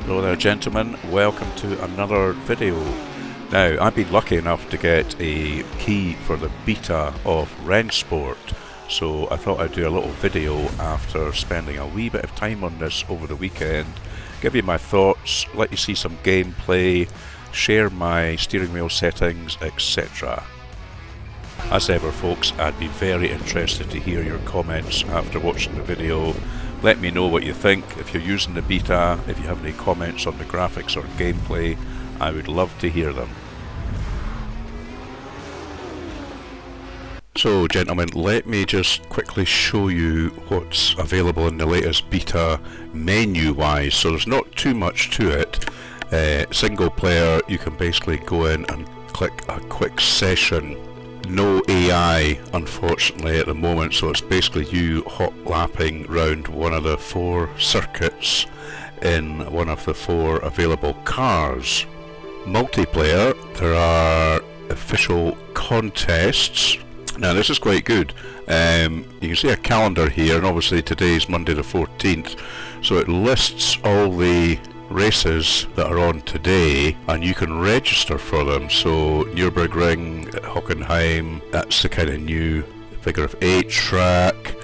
Hello there gentlemen, welcome to another video. Now I've been lucky enough to get a key for the beta of Rennsport, so I thought I'd do a little video after spending a wee bit of time on this over the weekend, give you my thoughts, let you see some gameplay, share my steering wheel settings, etc. As ever folks, I'd be very interested to hear your comments after watching the video. Let me know what you think. If you're using the beta, if you have any comments on the graphics or gameplay, I would love to hear them. So gentlemen, let me just quickly show you what's available in the latest beta menu wise. So there's not too much to it. Single player, you can basically go in and click a quick session. No AI unfortunately at the moment, so it's basically you hot lapping round one of the 4 circuits in one of the 4 available cars. Multiplayer, there are official contests. Now this is quite good. You can see a calendar here, and obviously today's Monday the 14th, so it lists all the races that are on today and you can register for them. So Nürburgring, Hockenheim, that's the kind of new figure of 8 track.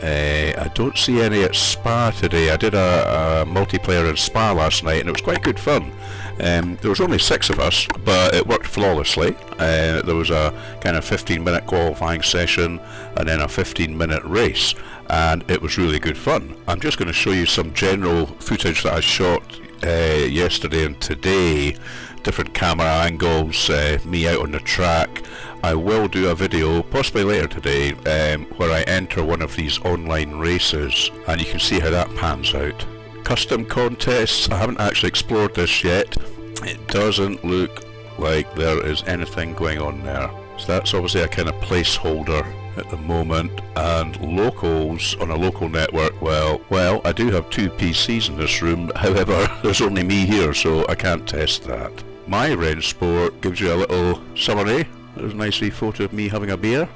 I don't see any at Spa today. I did a multiplayer in Spa last night and it was quite good fun. There was only 6 of us, but it worked flawlessly. There was a kind of 15-minute qualifying session and then a 15-minute race, and it was really good fun. I'm just going to show you some general footage that I shot yesterday and today, different camera angles, me out on the track. I will do a video, possibly later today, where I enter one of these online races and you can see how that pans out. Custom contests, I haven't actually explored this yet. It doesn't look like there is anything going on there. So that's obviously a kind of placeholder at the moment. And locals on a local network, well, I do have 2 PCs in this room, however there's only me here so I can't test that. My Rennsport gives you a little summary. There's a nice wee photo of me having a beer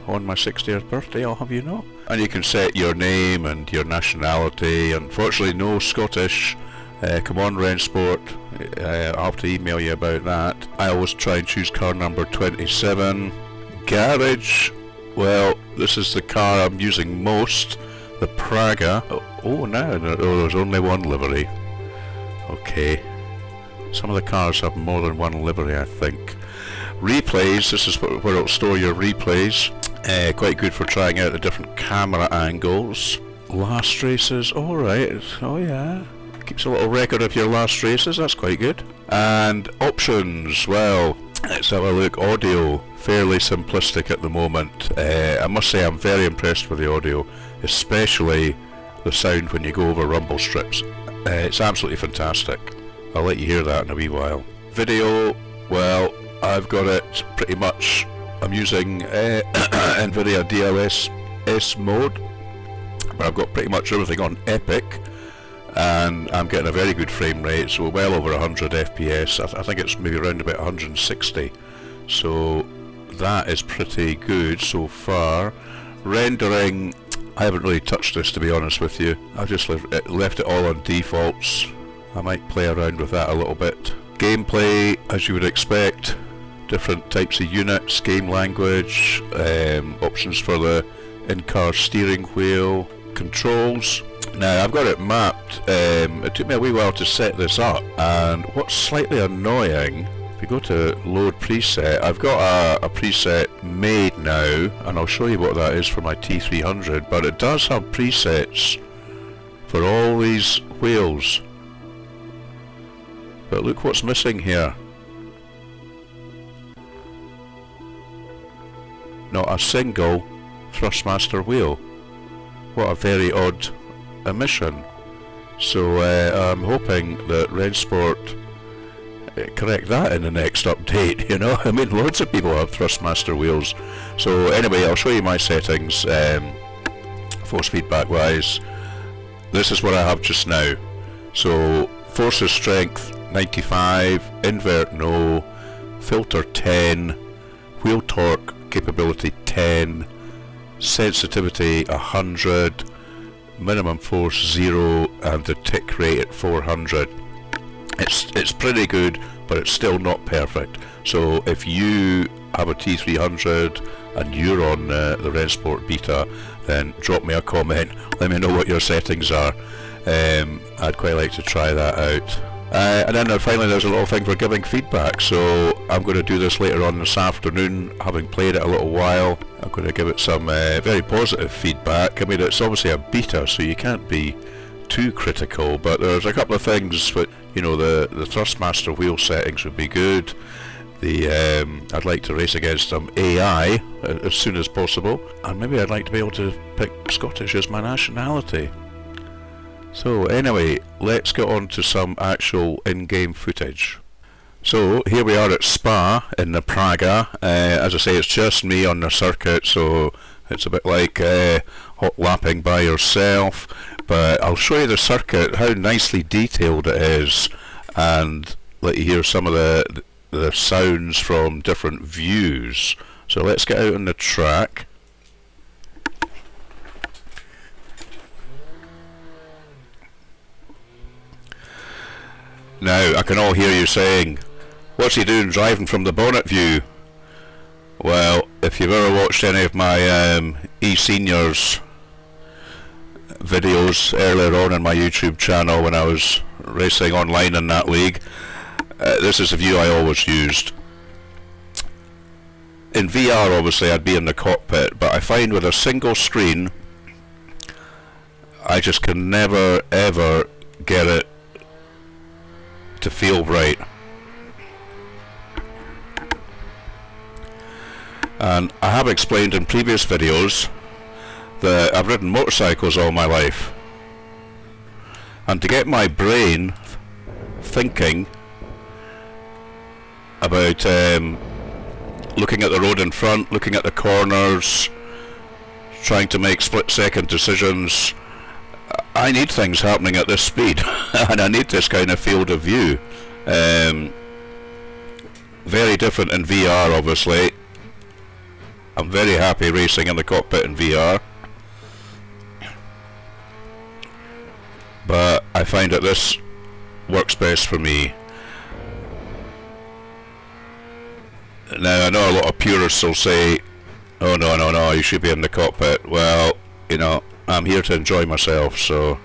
on my 60th birthday, I'll have you know. And you can set your name and your nationality. Unfortunately no Scottish. Come on Rennsport, I'll have to email you about that. I always try and choose car number 27. Garage, well, this is the car I'm using most, the Praga. There's only one livery. Okay, some of the cars have more than one livery I think. Replays, this is where it'll store your replays. Quite good for trying out the different camera angles. Last races, alright, oh yeah. Keeps a little record of your last races, that's quite good. And options, well, let's have a look. Audio, fairly simplistic at the moment. I must say I'm very impressed with the audio, especially the sound when you go over rumble strips. It's absolutely fantastic. I'll let you hear that in a wee while. Video, well, I've got it pretty much. I'm using Nvidia DLSS mode, but I've got pretty much everything on Epic, and I'm getting a very good frame rate, so well over 100 FPS. I think it's maybe around about 160, so that is pretty good so far. Rendering, I haven't really touched this to be honest with you. I've just left it all on defaults. I might play around with that a little bit. Gameplay, as you would expect, different types of units, game language, options for the in-car steering wheel, controls. Now I've got it mapped. It took me a wee while to set this up, and what's slightly annoying, if you go to load preset, I've got a preset made now, and I'll show you what that is for my T300, but it does have presets for all these wheels. But look what's missing here. Not a single Thrustmaster wheel. What a very odd omission. So I'm hoping that Rennsport correct that in the next update, you know. I mean, loads of people have Thrustmaster wheels. So anyway, I'll show you my settings, force feedback wise. This is what I have just now. So forces strength 95, invert no, filter 10, wheel torque capability 10, sensitivity 100, minimum force 0, and the tick rate at 400. It's pretty good, but it's still not perfect. So if you have a T300 and you're on the Rennsport beta, then drop me a comment, let me know what your settings are. I'd quite like to try that out. And then finally there's a little thing for giving feedback, so I'm going to do this later on this afternoon, having played it a little while. I'm going to give it some very positive feedback. I mean, it's obviously a beta, so you can't be too critical, but there's a couple of things that, you know, the Thrustmaster wheel settings would be good. I'd like to race against some AI as soon as possible, and maybe I'd like to be able to pick Scottish as my nationality. So anyway, let's get on to some actual in-game footage. So here we are at Spa in the Praga. As I say, it's just me on the circuit, so it's a bit like hot lapping by yourself, but I'll show you the circuit, how nicely detailed it is, and let you hear some of the sounds from different views. So let's get out on the track. Now, I can all hear you saying, what's he doing driving from the bonnet view? Well, if you've ever watched any of my E-Seniors videos earlier on in my YouTube channel when I was racing online in that league, this is the view I always used. In VR, obviously, I'd be in the cockpit, but I find with a single screen, I just can never ever get it to feel right. And I have explained in previous videos that I've ridden motorcycles all my life, and to get my brain thinking about looking at the road in front, looking at the corners, trying to make split-second decisions, I need things happening at this speed and I need this kind of field of view. Very different in VR, obviously. I'm very happy racing in the cockpit in VR, but I find that this works best for me. Now, I know a lot of purists will say, oh no, you should be in the cockpit. Well, you know, I'm here to enjoy myself, so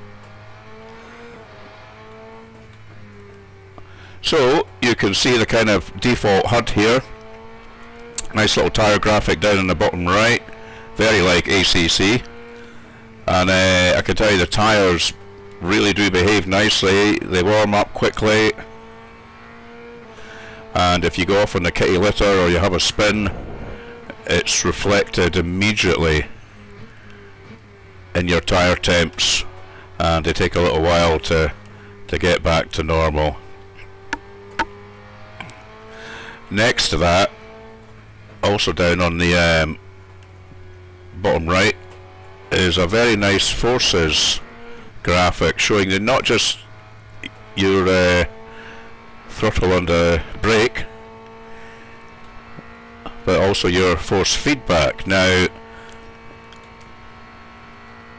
you can see the kind of default HUD here. Nice little tyre graphic down in the bottom right, very like ACC, and I can tell you the tyres really do behave nicely. They warm up quickly, and if you go off on the kitty litter or you have a spin, it's reflected immediately in your tyre temps, and they take a little while to get back to normal. Next to that, also down on the bottom right, is a very nice forces graphic showing you not just your throttle and brake, but also your force feedback. Now,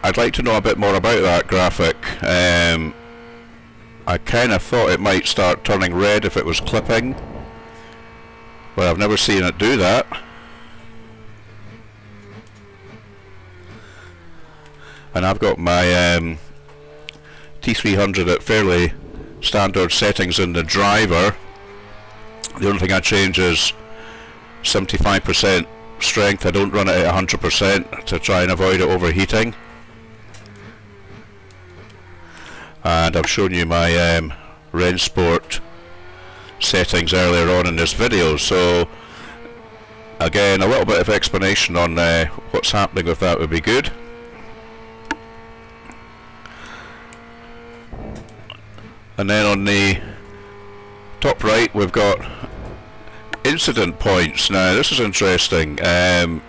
I'd like to know a bit more about that graphic. I kind of thought it might start turning red if it was clipping, but I've never seen it do that. And I've got my T300 at fairly standard settings in the driver. The only thing I change is 75% strength. I don't run it at 100% to try and avoid it overheating. And I've shown you my Rennsport settings earlier on in this video, so again a little bit of explanation on what's happening with that would be good. And then on the top right we've got incident points. Now this is interesting. I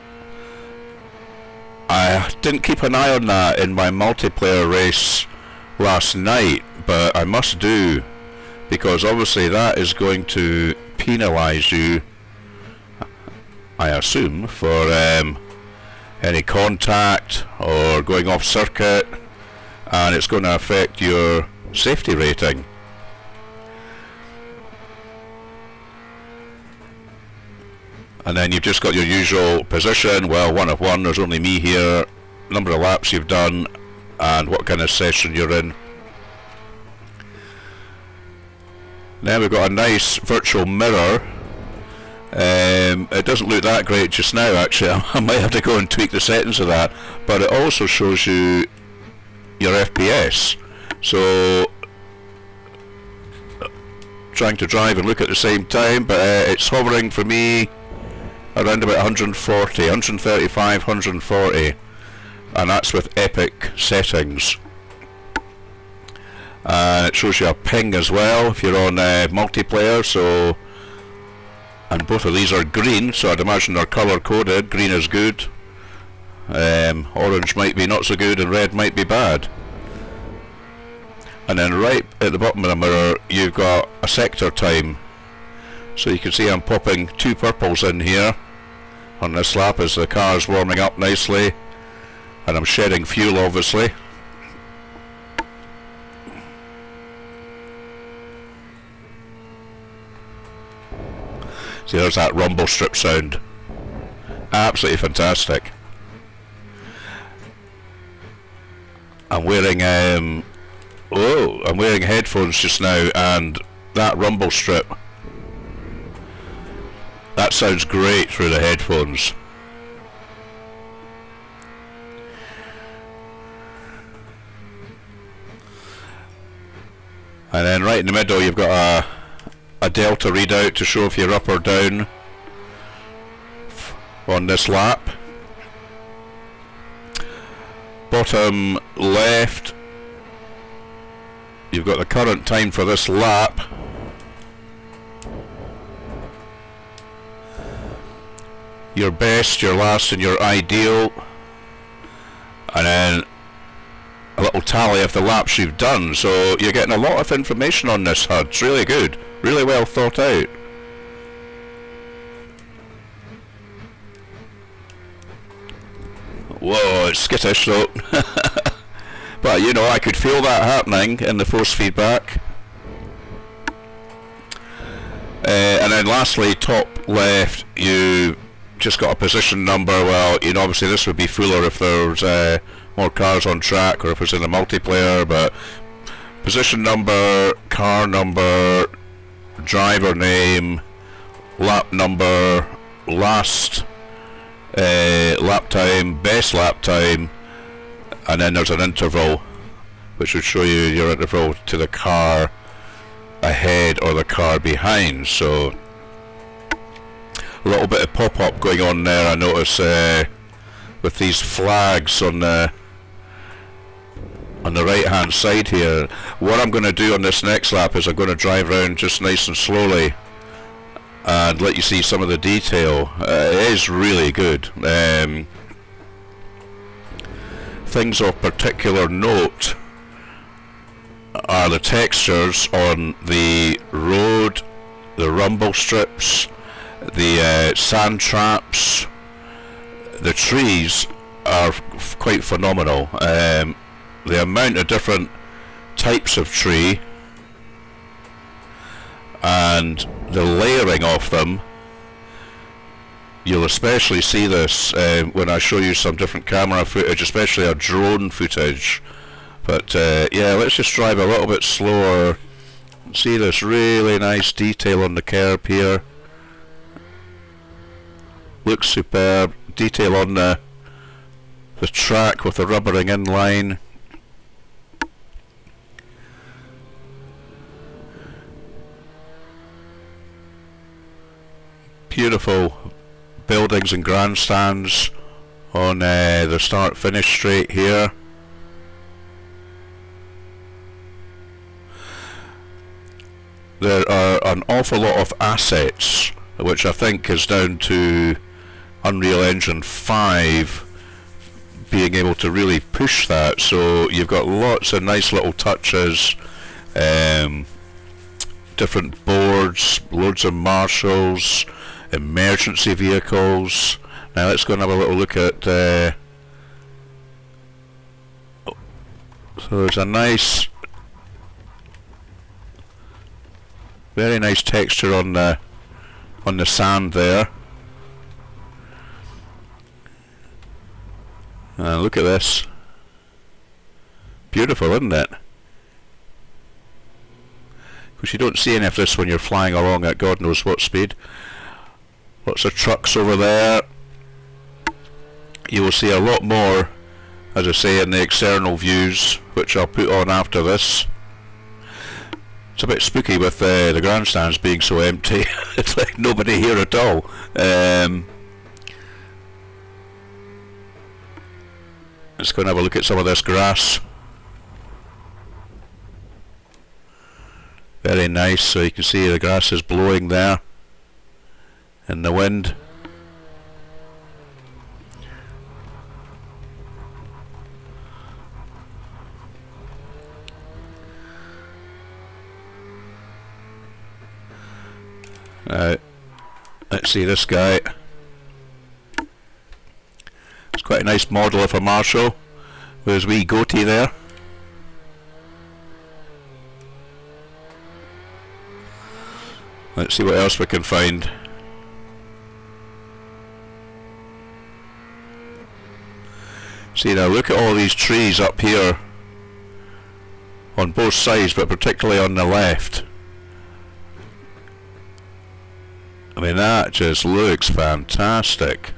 didn't keep an eye on that in my multiplayer race last night, but I must do, because obviously that is going to penalise you, I assume, for any contact or going off circuit, and it's going to affect your safety rating. And then you've just got your usual position, well, 1 of 1, there's only me here, number of laps you've done, and what kind of session you're in. Now we've got a nice virtual mirror. It doesn't look that great just now actually, I might have to go and tweak the settings of that, but it also shows you your FPS. So trying to drive and look at the same time, but it's hovering for me around about 140, 135, 140, and that's with epic settings. It shows you a ping as well if you're on multiplayer, so, and both of these are green, so I'd imagine they're colour coded. Green is good, orange might be not so good, and red might be bad. And then right at the bottom of the mirror you've got a sector time, so you can see I'm popping 2 purples in here on this lap as the car's warming up nicely, and I'm shedding fuel obviously. See, there's that rumble strip sound. Absolutely fantastic. I'm wearing I'm wearing headphones just now, and that rumble strip, that sounds great through the headphones. And then right in the middle you've got a delta readout to show if you're up or down on this lap. Bottom left you've got the current time for this lap, your best, your last and your ideal, and then a little tally of the laps you've done. So you're getting a lot of information on this HUD. It's really good, really well thought out. Whoa, it's skittish though. But you know, I could feel that happening in the force feedback. And then lastly, top left, you just got a position number. Well, you know, obviously this would be fuller if there's more cars on track or if it's in a multiplayer, but position number, car number, driver name, lap number, last lap time, best lap time, and then there's an interval which would show you your interval to the car ahead or the car behind. So a little bit of pop-up going on there, I notice, with these flags on the right hand side here. What I'm going to do on this next lap is I'm going to drive around just nice and slowly and let you see some of the detail. It is really good. Things of particular note are the textures on the road, the rumble strips, the sand traps. The trees are quite phenomenal. The amount of different types of tree and the layering of them. You'll especially see this when I show you some different camera footage, especially our drone footage. But yeah, let's just drive a little bit slower. See this really nice detail on the curb here. Looks superb. Detail on the track with the rubbering inline. Beautiful buildings and grandstands on the start finish straight here. There are an awful lot of assets, which I think is down to Unreal Engine 5 being able to really push that. So you've got lots of nice little touches, different boards, loads of marshals, emergency vehicles. Now let's go and have a little look at so there's a nice, very nice texture on the sand there. And look at this. Beautiful, isn't it? Because you don't see any of this when you're flying along at God knows what speed. Lots of trucks over there. You will see a lot more, as I say, in the external views, which I'll put on after this. It's a bit spooky with the grandstands being so empty. It's like nobody here at all. Let's go and have a look at some of this grass. Very nice, so you can see the grass is blowing there in the wind. Let's see this guy. It's quite a nice model of a Marshal with his wee goatee there. Let's see what else we can find. See now, look at all these trees up here on both sides, but particularly on the left. I mean, that just looks fantastic.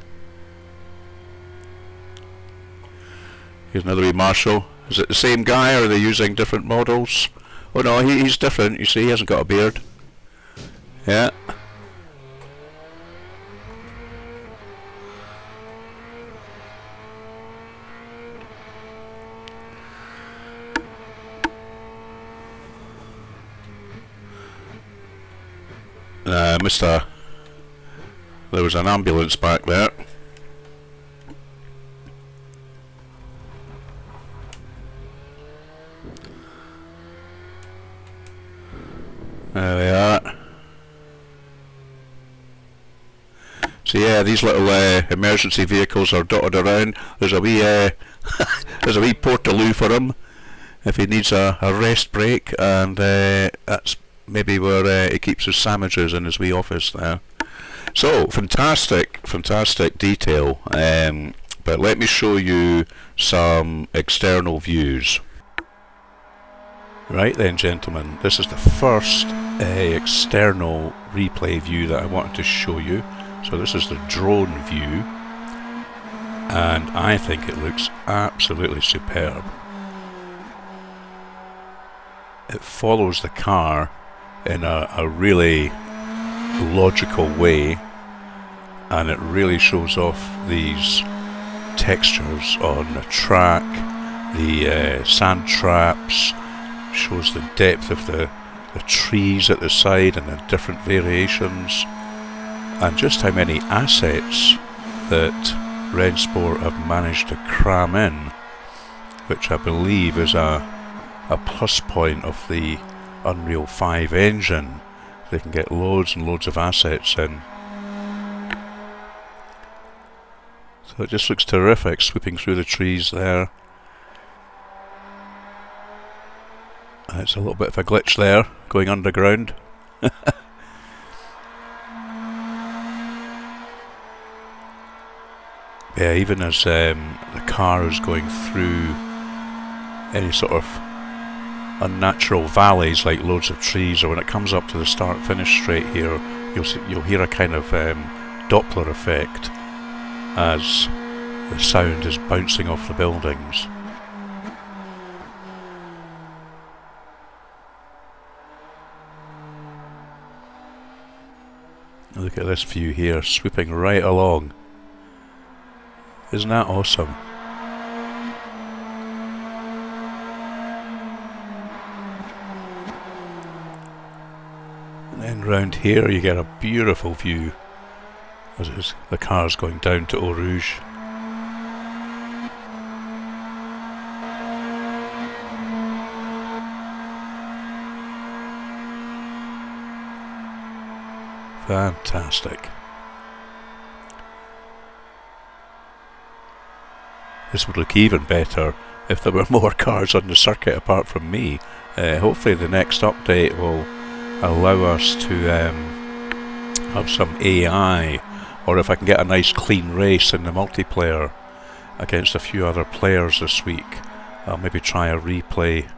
Here's another wee Marshal. Is it the same guy, or are they using different models? Oh no, he's different, you see, he hasn't got a beard. Yeah. Mr. There was an ambulance back there. There we are. So yeah, these little emergency vehicles are dotted around. There's a wee there's a wee portaloo for him if he needs a rest break, and that's maybe where he keeps his sandwiches in his wee office there. So fantastic detail. But let me show you some external views. Right then, gentlemen, this is the first external replay view that I wanted to show you. So this is the drone view, and I think it looks absolutely superb. It follows the car in a really logical way, and it really shows off these textures on the track, the sand traps, shows the depth of the trees at the side and the different variations, and just how many assets that Rennsport have managed to cram in, which I believe is a plus point of the Unreal 5 engine. They can get loads and loads of assets in. So it just looks terrific, sweeping through the trees there. It's a little bit of a glitch there, going underground. Yeah, even as the car is going through any sort of unnatural valleys like loads of trees, or when it comes up to the start-finish straight here, you'll hear a kind of Doppler effect as the sound is bouncing off the buildings. Look at this view here, sweeping right along. Isn't that awesome? And then round here you get a beautiful view as the car's going down to Eau Rouge. Fantastic. This would look even better if there were more cars on the circuit apart from me. Hopefully the next update will allow us to have some AI, or if I can get a nice clean race in the multiplayer, against a few other players this week. I'll maybe try a replay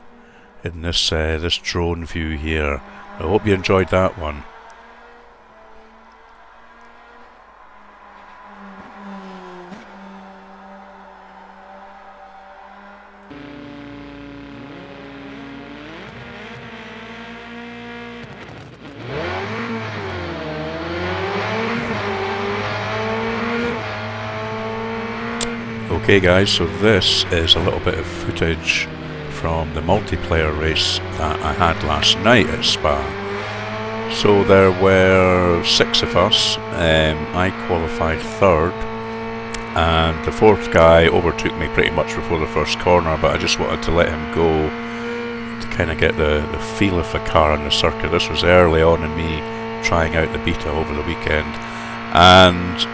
in this this drone view here. I hope you enjoyed that one. Okay guys, so this is a little bit of footage from the multiplayer race that I had last night at Spa. So there were 6 of us. I qualified 3rd, and the 4th guy overtook me pretty much before the first corner, but I just wanted to let him go to kind of get the feel of the car on the circuit. This was early on in me trying out the beta over the weekend, and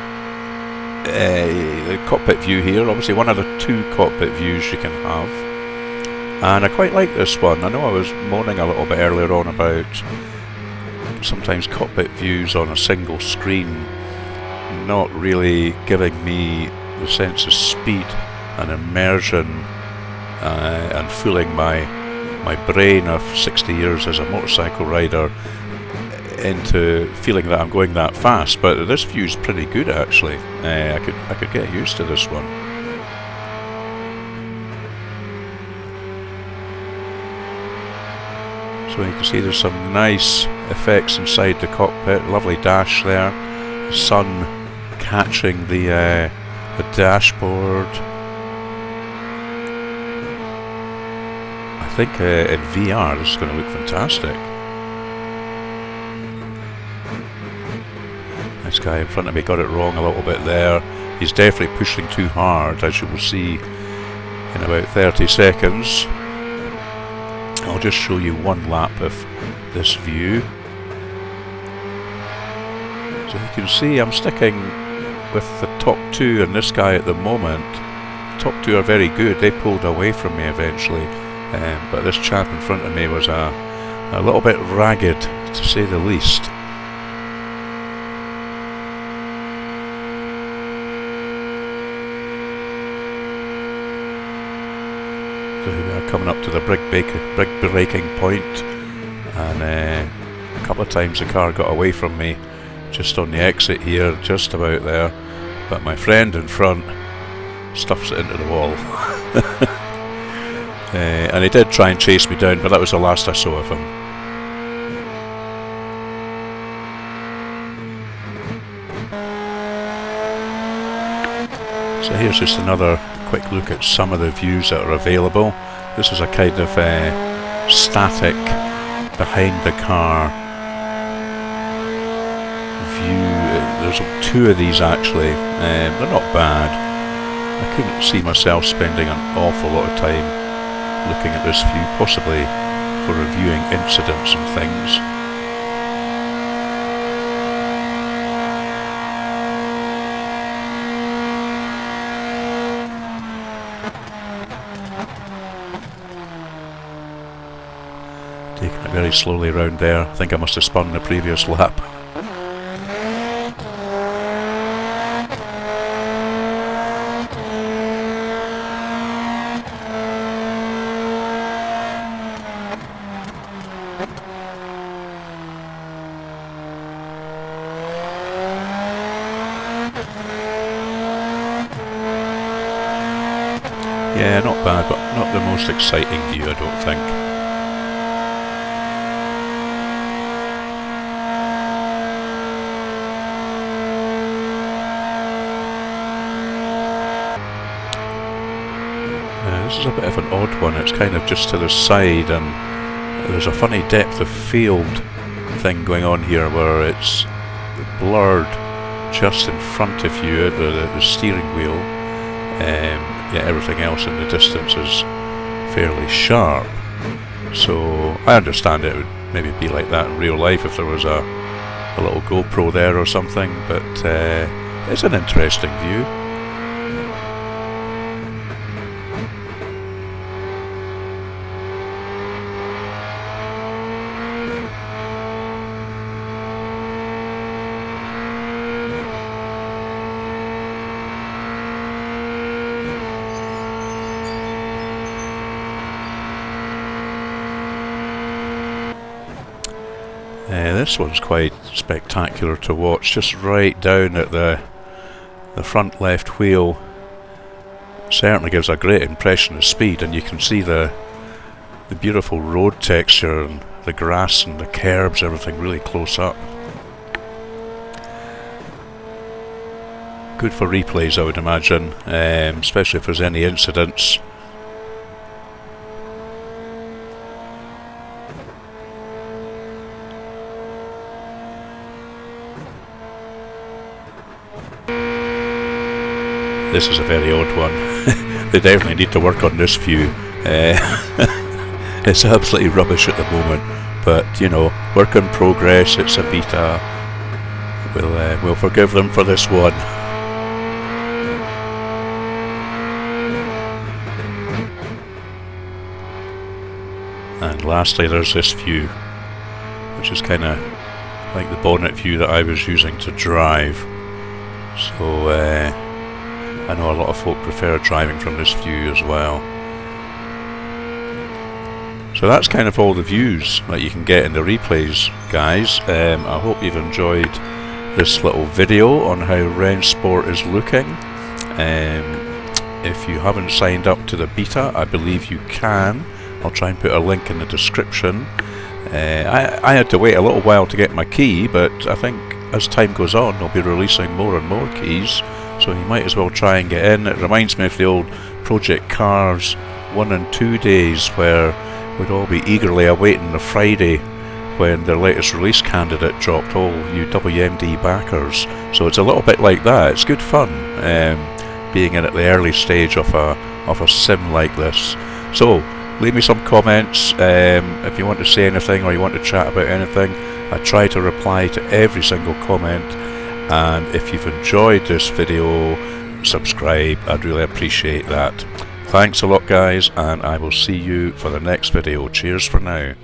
the cockpit view here, obviously one of the 2 cockpit views you can have, and I quite like this one. I know I was moaning a little bit earlier on about sometimes cockpit views on a single screen not really giving me the sense of speed and immersion and fooling my brain of 60 years as a motorcycle rider into feeling that I'm going that fast. But this view is pretty good actually. I could get used to this one. So you can see there's some nice effects inside the cockpit. Lovely dash there. The sun catching the dashboard. I think in VR this is going to look fantastic. This guy in front of me got it wrong a little bit there. He's definitely pushing too hard, as you will see in about 30 seconds. I'll just show you one lap of this view. So you can see I'm sticking with the top 2 and this guy at the moment. The top 2 are very good. They pulled away from me eventually, but this chap in front of me was a little bit ragged, to say the least. So we are coming up to the big braking point, and a couple of times the car got away from me just on the exit here, just about there, but my friend in front stuffs it into the wall. And he did try and chase me down, but that was the last I saw of him. So here's just another quick look at some of the views that are available. This is a kind of static behind the car view. There's 2 of these actually. They're not bad. I couldn't see myself spending an awful lot of time looking at this view, possibly for reviewing incidents and things. Taking it very slowly around there. I think I must have spun the previous lap. Yeah, not bad, but not the most exciting view, I don't think. This is a bit of an odd one. It's kind of just to the side, and there's a funny depth of field thing going on here where it's blurred just in front of you, the steering wheel. Yeah, everything else in the distance is fairly sharp. So I understand it would maybe be like that in real life if there was a little GoPro there or something, but it's an interesting view. This one's quite spectacular to watch, just right down at the front left wheel. Certainly gives a great impression of speed, and you can see the beautiful road texture and the grass and the curbs, everything really close up. Good for replays, I would imagine, especially if there's any incidents. This is a very odd one. They definitely need to work on this view. It's absolutely rubbish at the moment, but you know, work in progress. It's a beta. We'll forgive them for this one. And lastly, there's this view, which is kind of like the bonnet view that I was using to drive. So I know a lot of folk prefer driving from this view as well. So that's kind of all the views that you can get in the replays, guys. I hope you've enjoyed this little video on how Rennsport is looking. If you haven't signed up to the beta, I believe you can. I'll try and put a link in the description. I had to wait a little while to get my key, but I think as time goes on they'll be releasing more and more keys, so you might as well try and get in. It reminds me of the old Project Cars 1 and 2 days, where we'd all be eagerly awaiting the Friday when their latest release candidate dropped, all you WMD backers. So it's a little bit like that. It's good fun being in at the early stage of a sim like this. So leave me some comments if you want to say anything or you want to chat about anything. I try to reply to every single comment, and if you've enjoyed this video, subscribe. I'd really appreciate that. Thanks a lot, guys, and I will see you for the next video. Cheers for now.